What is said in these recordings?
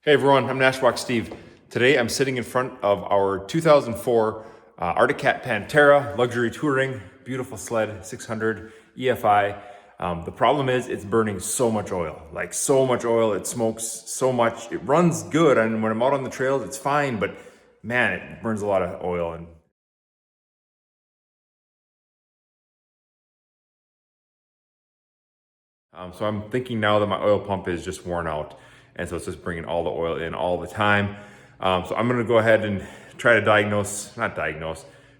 Hey everyone, I'm Nashwalk Steve. Today I'm sitting in front of our 2004 Arctic Cat Pantera luxury touring, beautiful sled, 600 EFI. The problem is it's burning so much oil, like so much oil. It smokes so much. It runs good, and when I'm out on the trails, it's fine. But man, it burns a lot of oil. And so I'm thinking now that my oil pump is just worn out, and so it's just bringing all the oil in all the time. So I'm gonna go ahead and try to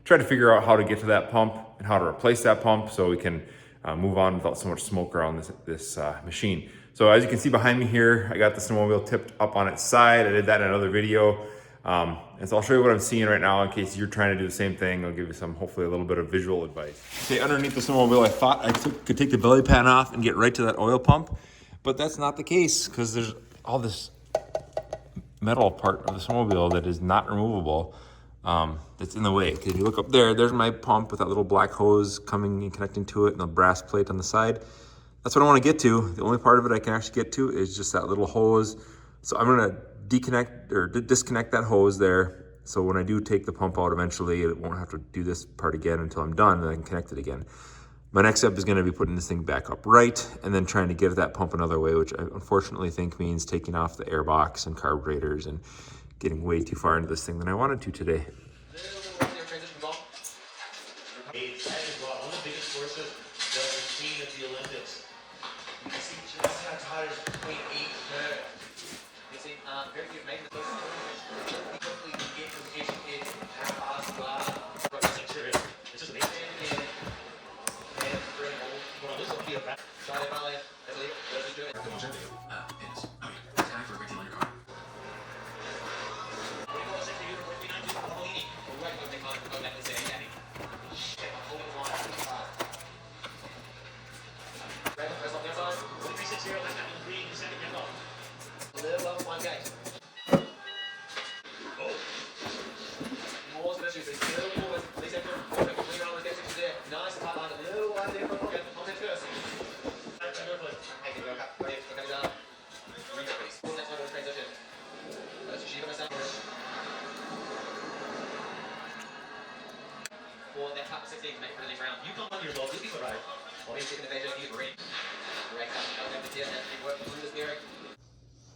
try to figure out how to get to that pump and how to replace that pump so we can move on without so much smoke around this machine. So as you can see behind me here, I got the snowmobile tipped up on its side. I did that in another video. And so I'll show you what I'm seeing right now in case you're trying to do the same thing. I'll give you some, hopefully a little bit of visual advice. Okay, underneath the snowmobile, I thought I could take the belly pan off and get right to that oil pump, but that's not the case because there's all this metal part of the snowmobile that is not removable, that's in the way. Okay, if you look up there, there's my pump with that little black hose coming and connecting to it and the brass plate on the side. That's what I want to get to. The only part of it I can actually get to is just that little hose. So I'm gonna disconnect that hose there. So when I do take the pump out eventually, it won't have to do this part again until I'm done and I can connect it again. My next step is gonna be putting this thing back upright and then trying to get at that pump another way, which I unfortunately think means taking off the air box and carburetors and getting way too far into this thing than I wanted to today.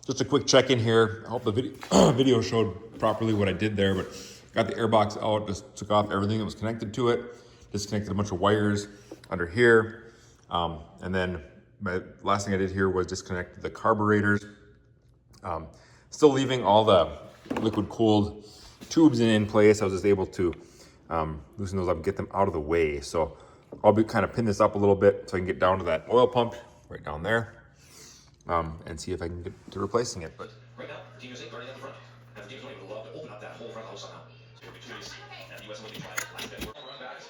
Just a quick check-in here. I hope the video showed properly what I did there, but got the airbox out, just took off everything that was connected to it, disconnected a bunch of wires under here, and then my last thing I did here was disconnect the carburetors. Still leaving all the liquid-cooled tubes in place. I was just able to loosen those up and get them out of the way. So I'll be kind of pin this up a little bit so I can get down to that oil pump right down there. And see if I can get to replacing it. But right now, the team USA burning out the front. And the team is only would love to open up that whole front of the house somehow. So we're curious. And the US will be trying to last that run backs.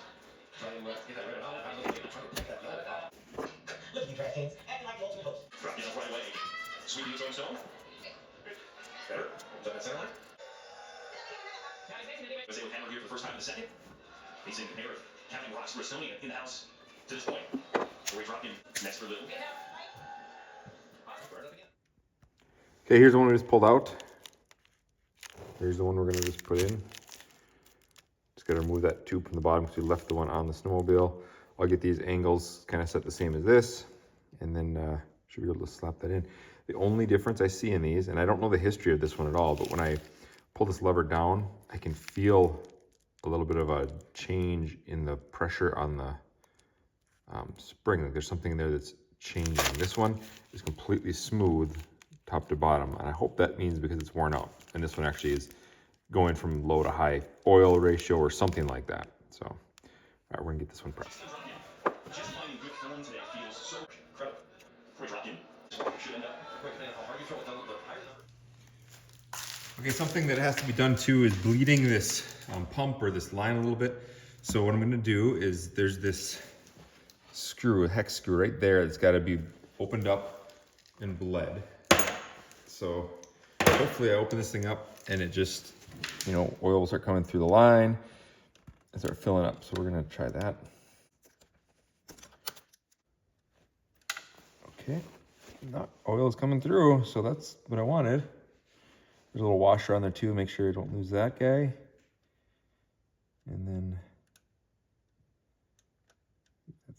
Try and get that right out. I'm looking to try to take that out. Look at you DraftKings, acting like the ultimate host. Drop this up right away. Sweet use on stone. Better. Opens up that center line. USA with Hammer here for the first time in the second. Facing a pair of counting rocks for Estonia in the house to this point. Where we dropped in next for Little. Okay, here's the one we just pulled out. Here's the one we're gonna just put in. Just gotta remove that tube from the bottom because we left the one on the snowmobile. I'll get these angles kind of set the same as this, and then should be able to slap that in. The only difference I see in these, and I don't know the history of this one at all, but when I pull this lever down, I can feel a little bit of a change in the pressure on the spring. Like there's something in there that's changing. This one is completely smooth top to bottom, and I hope that means because it's worn out, and this one actually is going from low to high oil ratio or something like that. So all right, we're gonna get this one pressed. Okay, something that has to be done too is bleeding this pump or this line a little bit. So what I'm gonna do is there's this screw, a hex screw right there that's got to be opened up and bled. So hopefully I open this thing up and it just, oil will start coming through the line and start filling up. So we're gonna try that. Okay, oil is coming through, so that's what I wanted. There's a little washer on there too. Make sure you don't lose that guy. And then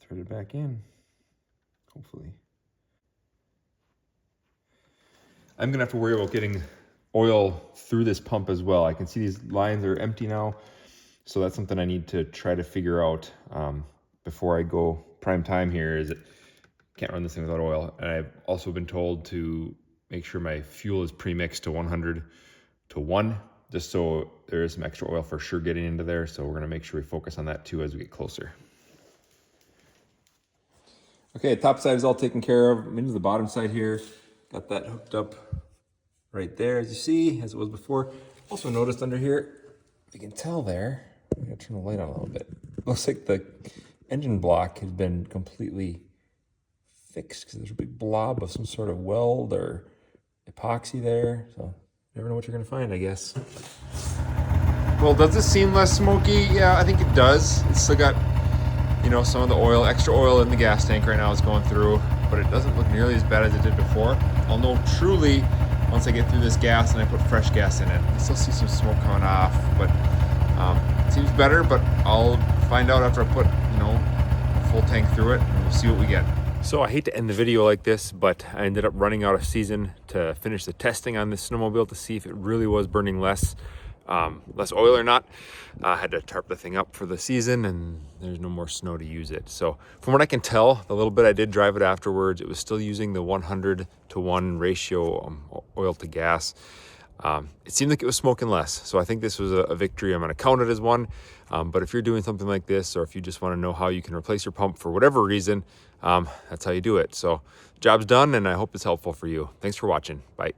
thread it back in, hopefully. I'm gonna have to worry about getting oil through this pump as well. I can see these lines are empty now. So that's something I need to try to figure out before I go prime time here. Is it can't run this thing without oil. And I've also been told to make sure my fuel is pre-mixed to 100 to 1, just so there is some extra oil for sure getting into there. So we're gonna make sure we focus on that too as we get closer. Okay, top side is all taken care of. I'm into the bottom side here. Got that hooked up right there, as you see, as it was before. Also noticed under here, if you can tell there, I'm gonna turn the light on a little bit. Looks like the engine block has been completely fixed because there's a big blob of some sort of weld or epoxy there. So you never know what you're gonna find, I guess. Well, does this seem less smoky? Yeah, I think it does. It's still got, you know, some of the oil, extra oil in the gas tank right now is going through, but it doesn't look nearly as bad as it did before. I'll know truly once I get through this gas and I put fresh gas in it. I still see some smoke coming off, but it seems better, but I'll find out after I put, you know, a full tank through it, and we'll see what we get. So I hate to end the video like this, but I ended up running out of season to finish the testing on this snowmobile to see if it really was burning less oil or not. I had to tarp the thing up for the season, and there's no more snow to use it. So from what I can tell, the little bit I did drive it afterwards, it was still using the 100 to 1 ratio oil to gas. It seemed like it was smoking less. So I think this was a victory. I'm going to count it as one. But if you're doing something like this, or if you just want to know how you can replace your pump for whatever reason, that's how you do it. So job's done, and I hope it's helpful for you. Thanks for watching. Bye.